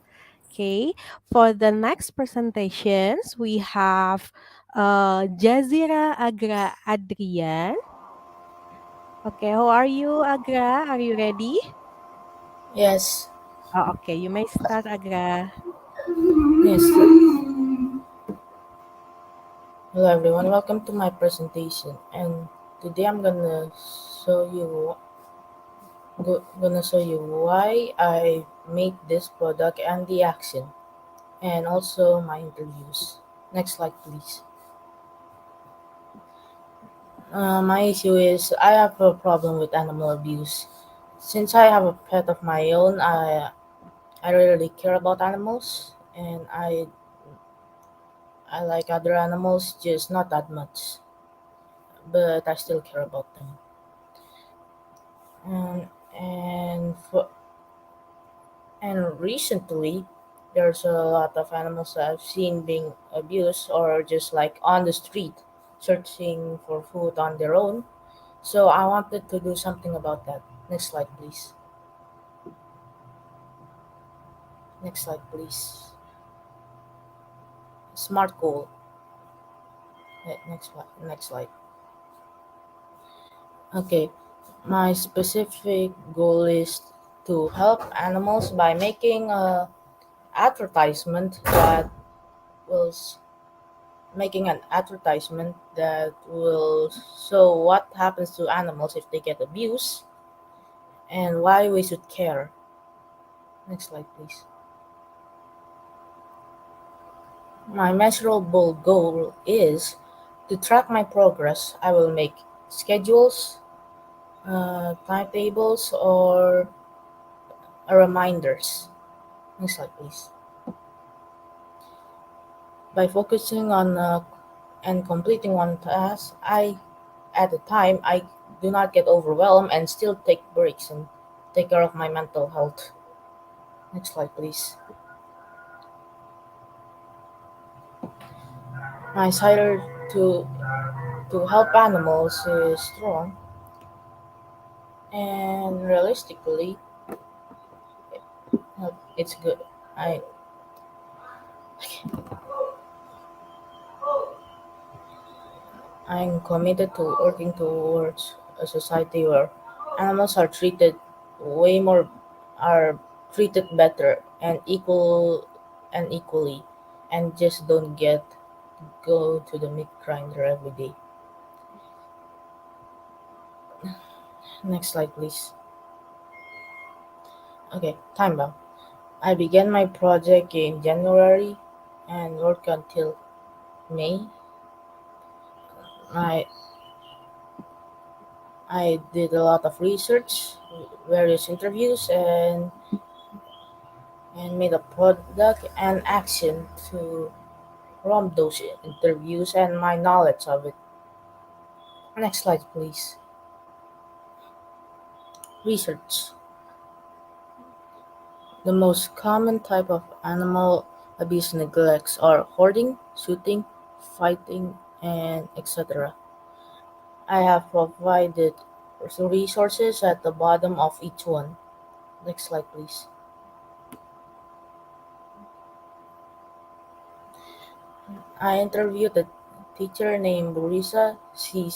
Okay, for the next presentations, we have Jazeera Agra Adrian. Okay, how are you, Agra? Are you ready? Yes, Oh, okay, you may start, Agra. yes. Hello everyone, welcome to my presentation. And today I'm gonna show you why I made this product and the action, and also my interviews. Next slide, please. My issue is I have a problem with animal abuse. Since I have a pet of my own, I really care about animals, and I like other animals, just not that much, but I still care about them. And and recently, there's a lot of animals I've seen being abused or just like on the street, searching for food on their own. So I wanted to do something about that. Next slide, please. Next slide, please. Smart goal. Next slide. Next slide. Okay. My specific goal is to help animals by making a advertisement that will making an advertisement that will show what happens to animals if they get abused and why we should care. Next slide, please. My measurable goal is to track my progress. I will make schedules, timetables, or reminders. Next slide, please. By focusing on and completing one task, at a time, I do not get overwhelmed and still take breaks and take care of my mental health. Next slide, please. My desire to to help animals is strong, and realistically, it's good. I I'm committed to working towards a society where animals way more are treated better and equally, and just don't get go to the meat grinder every day. Next slide, please. Okay, time bound. I began my project in January and worked until May. I I did a lot of research, various interviews, and made a product and action to from those interviews and my knowledge of it. Next slide, please. Research. The most common type of animal abuse neglects are hoarding, shooting, fighting, and etc. I have provided resources at the bottom of each one. Next slide, please. I interviewed a teacher named Burisa. She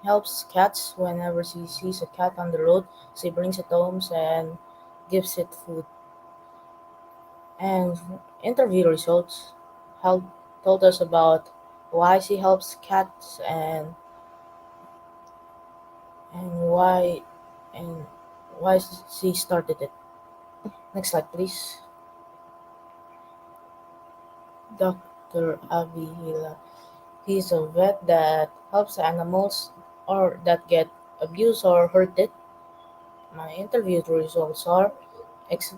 helps cats whenever she sees a cat on the road. She brings it home and gives it food. And interview results help, told us about why she helps cats and why and why she started it. Next slide, please. Dr. ABIA. He's a vet that helps animals or that get abused or hurted. My interview results are ex-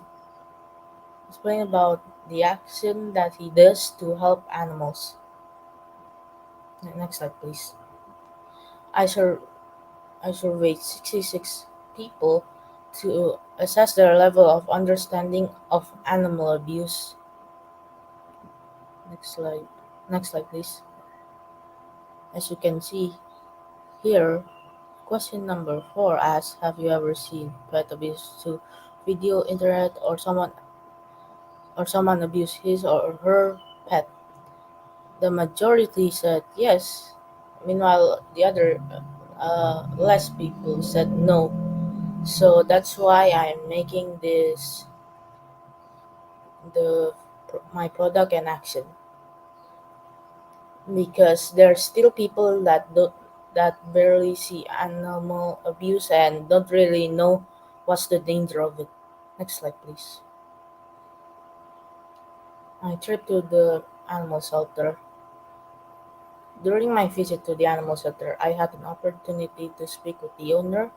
explain about the action that he does to help animals. Next slide, please. I sur- I surveyed 66 people to assess their level of understanding of animal abuse. Next slide. Next slide, please. As you can see here, question number 4 asks, have you ever seen pet abuse to video, internet, or someone abuse his or her pet? The majority said yes. Meanwhile, the other less people said no. So that's why I'm making this the my product and action, because there's still people that barely see animal abuse and don't really know what's the danger of it. Next slide, please. My trip to the animal shelter. During my visit to the animal shelter, I had an opportunity to speak with the owner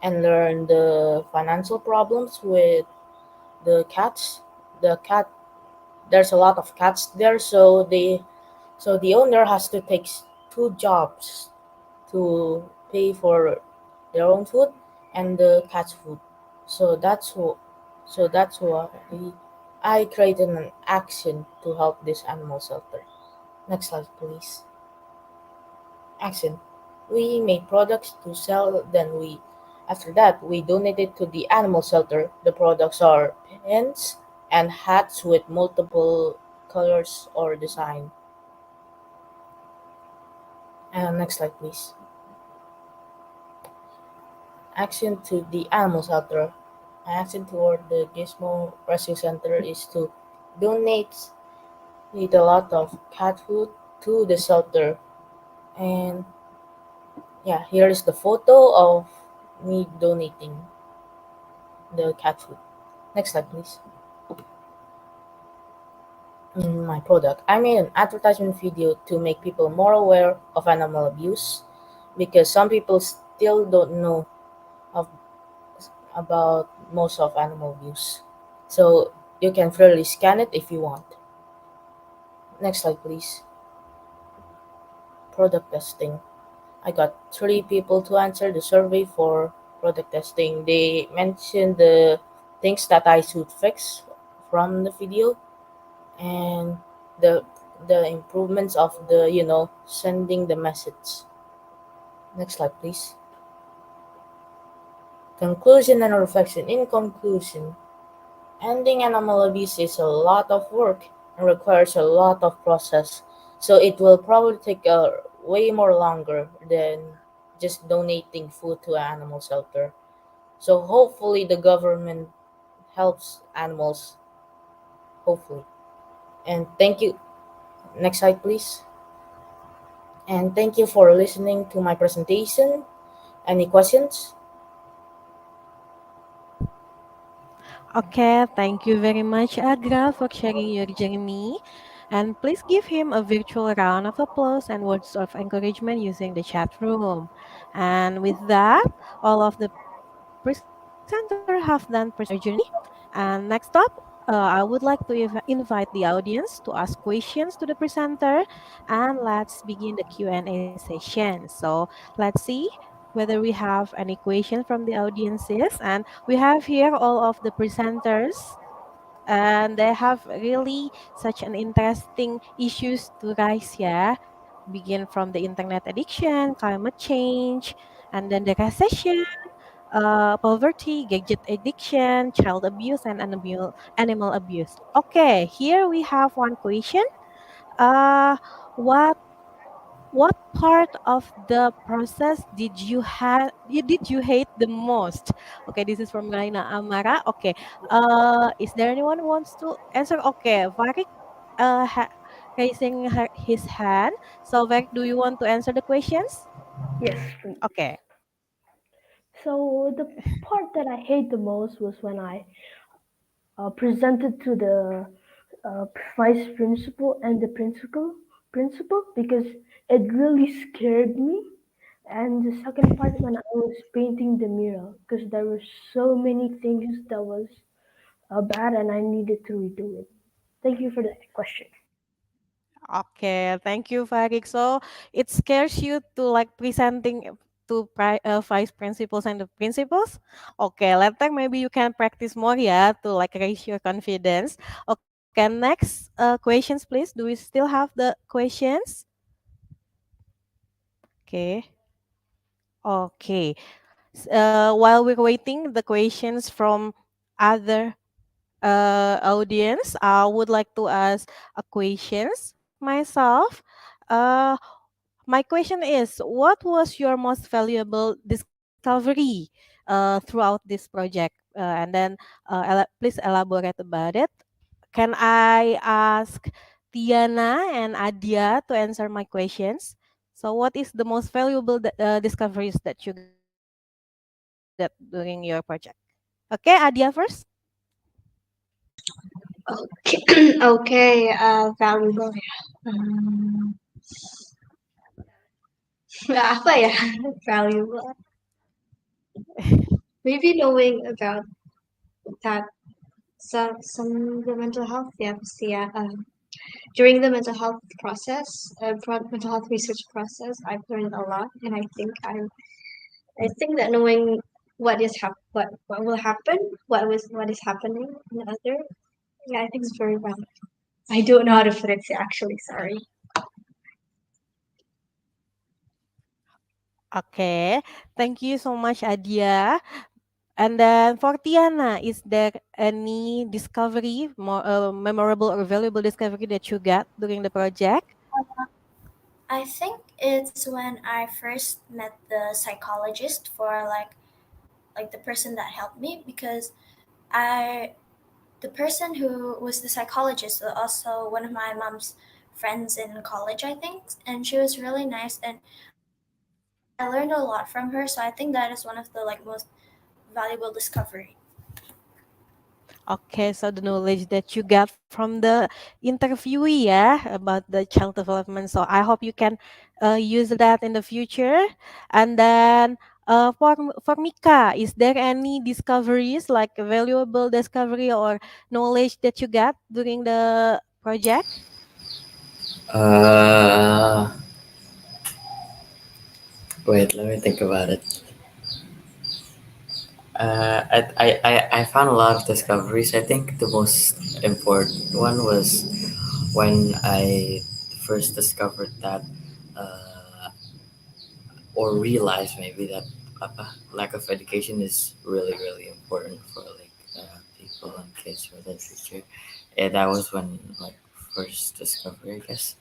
and learn the financial problems with the cats. The cat There's a lot of cats there, so the owner has to take two jobs to pay for their own food and the cat's food. So that's why I created an action to help this animal shelter. Next slide, please. Action. We made products to sell, after that, we donated to the animal shelter. The products are pens and hats with multiple colors or design. And next slide, please. Action to the animal shelter. My action toward the Gizmo Rescue Center is to donate a lot of cat food to the shelter. And yeah, here is the photo of me donating the cat food. Next slide, please. My product. I made an advertisement video to make people more aware of animal abuse, because some people still don't know of, about most of animal abuse. So you can freely scan it if you want. Next slide, please. Product testing. I got three people to answer the survey for product testing. They mentioned the things that I should fix from the video and the the improvements of the sending the message. Next slide, please. Conclusion and reflection. In conclusion, ending animal abuse is a lot of work and requires a lot of process. So it will probably take way more longer than just donating food to an animal shelter. So hopefully the government helps animals. Hopefully. And thank you. Next slide, please. And thank you for listening to my presentation. Any questions? Okay, thank you very much, Agra, for sharing your journey. And please give him a virtual round of applause and words of encouragement using the chat room. And with that, all of the presenter have done presenting their journey. And next up, I would like to invite the audience to ask questions to the presenter, and let's begin the Q&A session. So let's see whether we have any questions from the audiences. And we have here all of the presenters, and they have really such an interesting issues to raise, yeah. Begin from the internet addiction, climate change, and then the recession, poverty, gadget addiction, child abuse, and animal abuse. Okay, here we have one question. Uh, what what part of the process did you hate the most? Okay, this is from Raina Amara. Okay, is there anyone who wants to answer? Okay, Varick, raising his hand. So Varick, do you want to answer the questions? Yes, please. Okay. So the part that I hate the most was when I presented to the uh, vice principal and the principal because it really scared me. And the second part when I was painting the mural because there were so many things that was bad and I needed to redo it. Thank you for the question. Okay, thank you, Farik. So it scares you to like presenting to vice principals and the principals. Okay, later maybe you can practice more, yeah, to like raise your confidence. Okay, next questions, please. Do we still have the questions? Okay, okay. While we're waiting the questions from other audience, I would like to ask a questions myself. Uh, My question is, what was your most valuable discovery throughout this project? And then please elaborate about it. Can I ask Tiana and Adia to answer my questions? So, what is the most valuable discoveries that you got during your project? Okay, Adia first. Okay, okay, valuable. Apa ya? Valuable. Maybe knowing about that some the mental health, yeah, yeah. During the mental health process, mental health research process, I've learned a lot, and I think that knowing what will happen, what is happening in the other, yeah, I think it's very valuable. I don't know how to put it actually. Sorry. Okay, thank you so much, Adia. And then for Tiana, is there any discovery, more memorable or valuable discovery that you got during the project? I think it's when I first met the psychologist for like the person that helped me because I the person who was the psychologist was also one of my mom's friends in college, I think, and she was really nice and I learned a lot from her. So I think that is one of the like most valuable discovery. Okay, so the knowledge that you got from the interviewee, yeah, about the child development. So I hope you can use that in the future. And then For Mika, is there any discoveries like a valuable discovery or knowledge that you got during the project? Uh, Wait, let me think about it. I found a lot of discoveries. I think the most important one was when I first discovered that, or realized maybe that lack of education is really, really important for like people and kids for the future. And that was when like first discovery, I guess.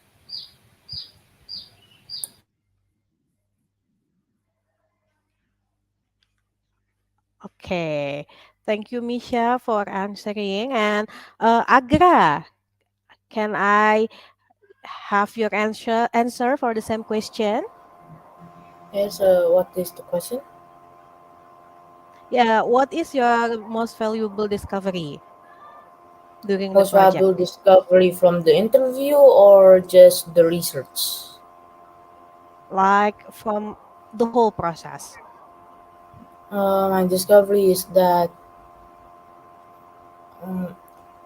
Okay. Thank you, Misha, for answering. And Agra, can I have your answer for the same question? Yes, what is the question? Yeah, what is your most valuable discovery during the Most project? valuable discovery from the interview or just the research? Like from the whole process? My discovery is that um,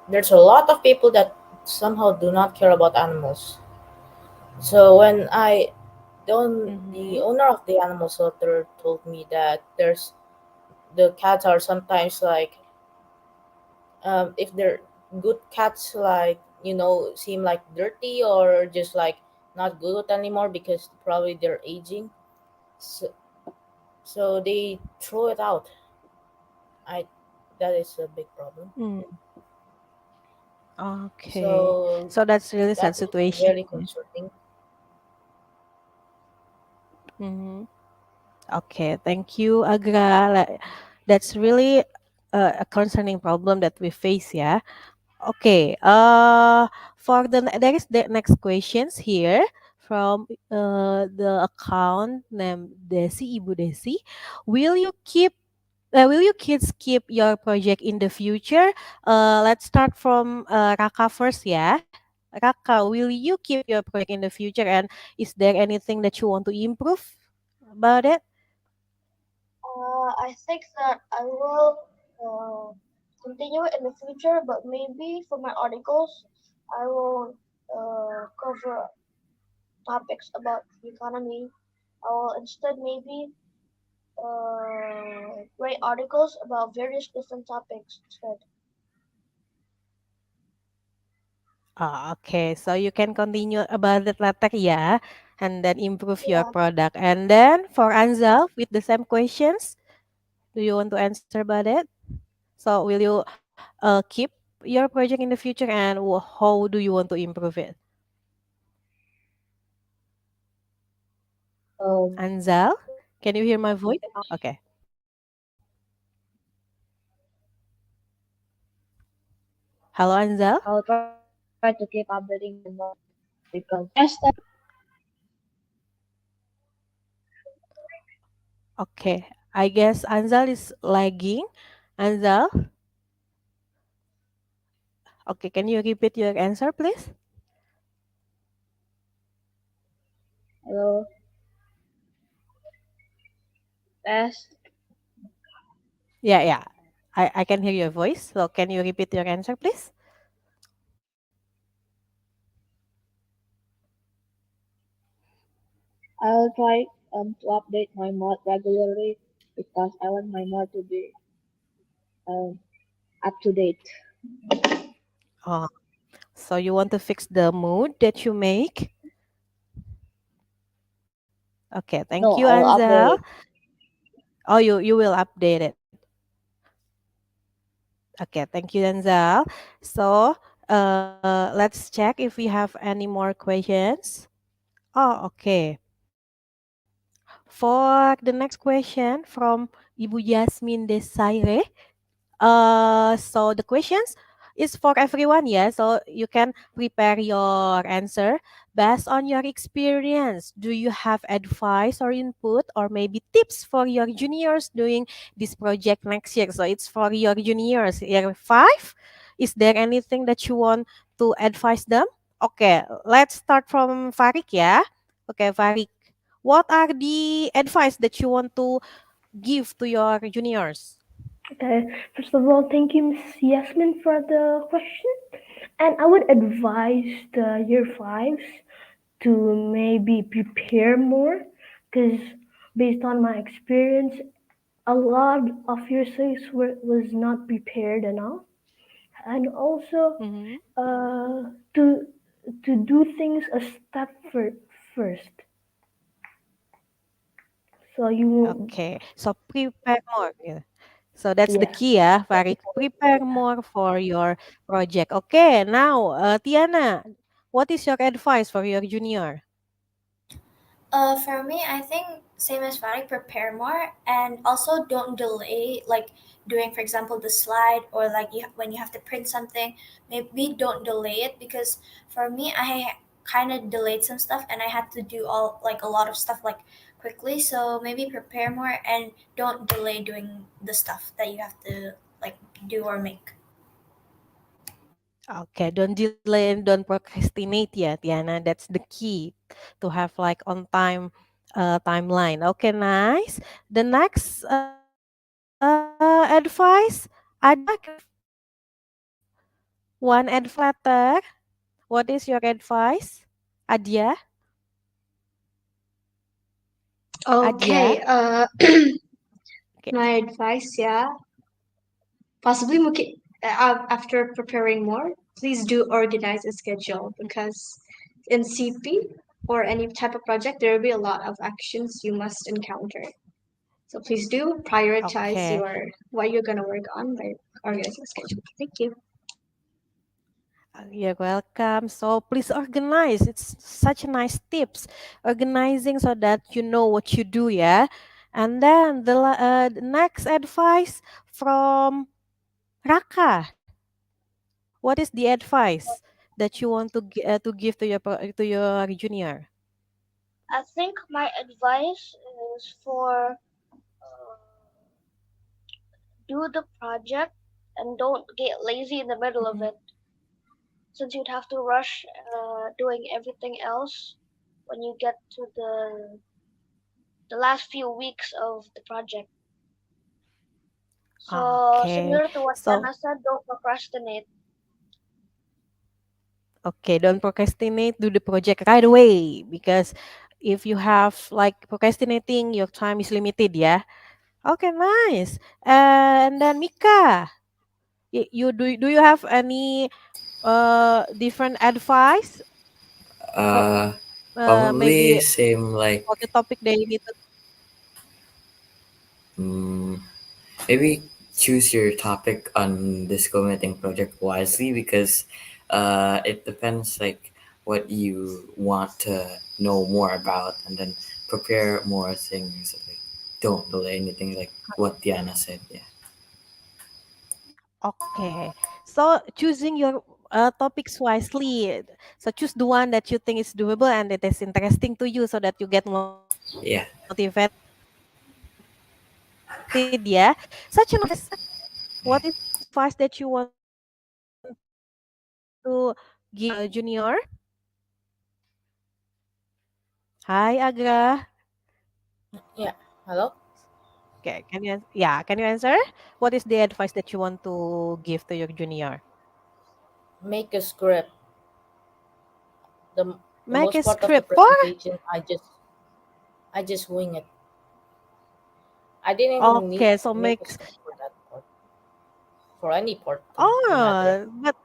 there's a lot of people that somehow do not care about animals. So when the Mm-hmm. owner of the animal shelter told me that there's the cats are sometimes like if they're good cats, like seem like dirty or just like not good anymore because probably they're aging, so, so they throw it out. I That is a big problem. Mm, okay. So So that's really that sad is situation. very concerning. Mm-hmm. Okay, thank you, Agra. That's really a concerning problem that we face, yeah. Okay. There is the next questions here from the account named Desi Ibu Desi. Will you keep will you kids keep your project in the future? Let's start from Raka first, yeah. Raka, will you keep your project in the future, and is there anything that you want to improve about it? I think that I will uh, continue in the future, but maybe for my articles, I will cover topics about the economy. I will instead maybe write articles about various different topics instead. Okay, so you can continue about that later, yeah, and then improve your Yeah. product. And then for Anzal, with the same questions, do you want to answer about it? So will you keep your project in the future, and how do you want to improve it? Anzal, can you hear my voice? Okay. Hello, Anzal. I'll try to keep updating my more because Okay, I guess Anzal is lagging. Anzal, okay, can you repeat your answer, please? hello, test. Yeah, yeah. I can hear your voice. So can you repeat your answer, please? I'll try to update my mod regularly because I want my mod to be um up to date. Oh, so you want to fix the mood that you make? Okay, thank No, you, I will Anzal. update it. Oh, you will update it. Okay, thank you, Anzal. So, let's check if we have any more questions. Oh, okay. For the next question from Ibu Yasmin Desire. So the questions is for everyone, yeah. So you can prepare your answer based on your experience. Do you have advice or input or maybe tips for your juniors doing this project next year? So it's for your juniors, year five. Is there anything that you want to advise them? Okay, let's start from Varick, yeah. Okay, Varick. What are the advice that you want to give to your juniors? Okay, first of all, thank you, Miss Yasmin, for the question. And I would advise the year fives to maybe prepare more, because based on my experience, a lot of year six was not prepared enough, and also Mm-hmm. uh, to to do things a step first. So you, Okay, so prepare more. Yeah. So that's the yeah. key, yeah, Varick. Prepare more for your project. Okay, now, Tiana, what is your advice for your junior? For me, I think same as Varick, prepare more and also don't delay like doing, for example, the slide or like when you have to print something, maybe don't delay it because for me, I kind of delayed some stuff and I had to do all like a lot of stuff like quickly. So maybe prepare more and don't delay doing the stuff that you have to like do or make. Okay, don't delay and don't procrastinate ya, Tiana. That's the key to have like on time timeline. Okay, nice. The next advice, Adya, can you give one advice for your letter? What is your advice? Adya? Okay, Adya? my Okay. advice, yeah, possibly after preparing more, please do organize a schedule because in CP or any type of project, there will be a lot of actions you must encounter. So please do prioritize Okay. your what you're gonna work on by organizing a schedule. Thank you. You're welcome. So please organize. It's such a nice tips. Organizing so that you know what you do, yeah. And then the next advice from Raka. What is the advice that you want to give to to your junior? I think my advice is for do the project and don't get lazy in the middle of Mhm. it, since you'd have to rush doing everything else when you get to the last few weeks of the project. So Okay. similar to what So Anna said, don't procrastinate. okay, don't procrastinate. Do the project right away because if you have like procrastinating, your time is limited, yeah. Okay, nice. And then Mika, do you have any different advice for Uh, maybe Probably same for like the topic they need to mm, maybe choose your topic on this co-meeting project wisely because it depends like what you want to know more about and then prepare more things like don't delay anything like what Diana said. Yeah. okay. So choosing your topics wisely. So choose the one that you think is doable and it is interesting to you so that you get motivated, yeah. Yeah. Such a nice advice. What is the advice that you want to give to your junior? Hi, Agra. Yeah. Hello. Okay, can you answer? What is the advice that you want to give to your junior? Make a script. the the Make most a part of the script for. presentation I just wing it. I didn't even need Okay, so to make a make. script for that part, for any part in Adra. But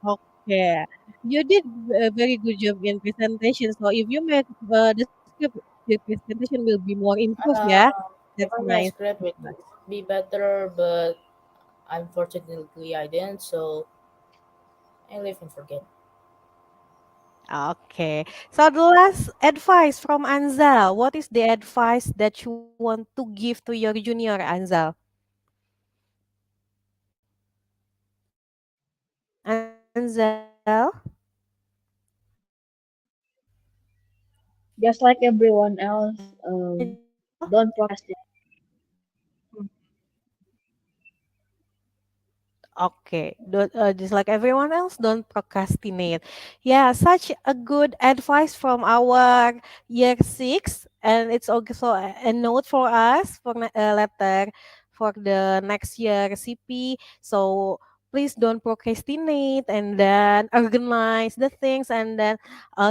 okay, you did a very good job in presentation. So if you make the script, your presentation will be more improved. Yeah, that's Given my nice. script, it would be better, but unfortunately I didn't, so I live and forget. Okay. So the last advice from Anzal. What is the advice that you want to give to your junior, Anzal? Anzal? Just like everyone else, Anzal? don't procrastinate. Okay, just like everyone else, don't procrastinate. Yeah, such a good advice from our year six. and it's also a note for us for a letter for the next year CP. So please don't procrastinate and then organize the things and then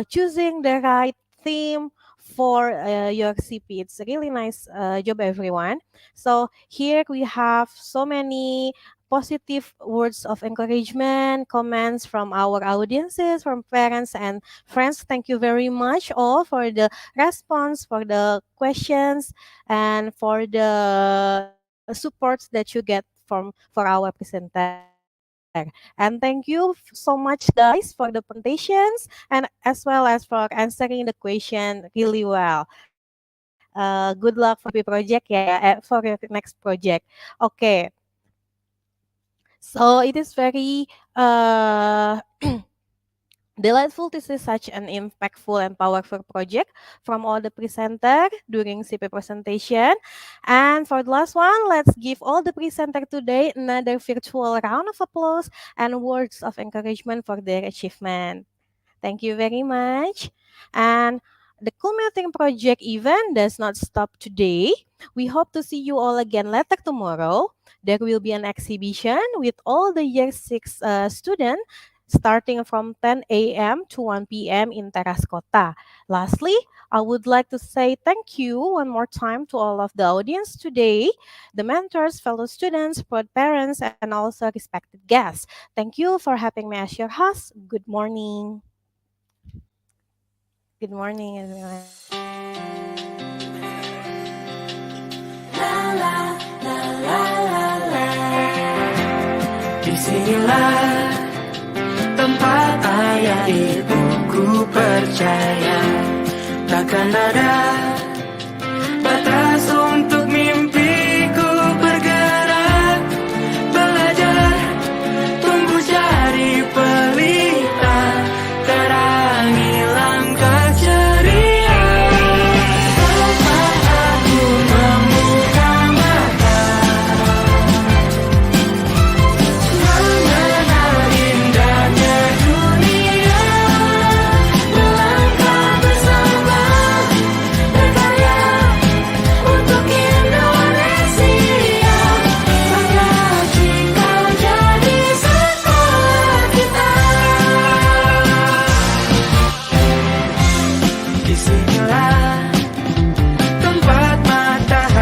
choosing the right theme for your CP. It's a really nice job, everyone. So here we have so many positive words of encouragement, comments from our audiences, from parents and friends. Thank you very much all for the response, for the questions, and for the supports that you get from for our presenter. And thank you so much, guys, for the presentations and as well as for answering the question really well. Good luck for your CP project, yeah, for your next project. Okay. So it is very delightful to see such an impactful and powerful project from all the presenter during CP presentation. And for the last one, let's give all the presenter today another virtual round of applause and words of encouragement for their achievement. Thank you very much. And the Culminating Project event does not stop today. We hope to see you all again later tomorrow. There will be an exhibition with all the year 6 students starting from 10 a.m. to 1 p.m. in Teras Kota. Lastly, I would like to say thank you one more time to all of the audience today, the mentors, fellow students, proud parents, and also respected guests. Thank you for having me as your host. Good morning. Good morning, everyone. Disinilah tempat ayah ibuku percaya takkan ada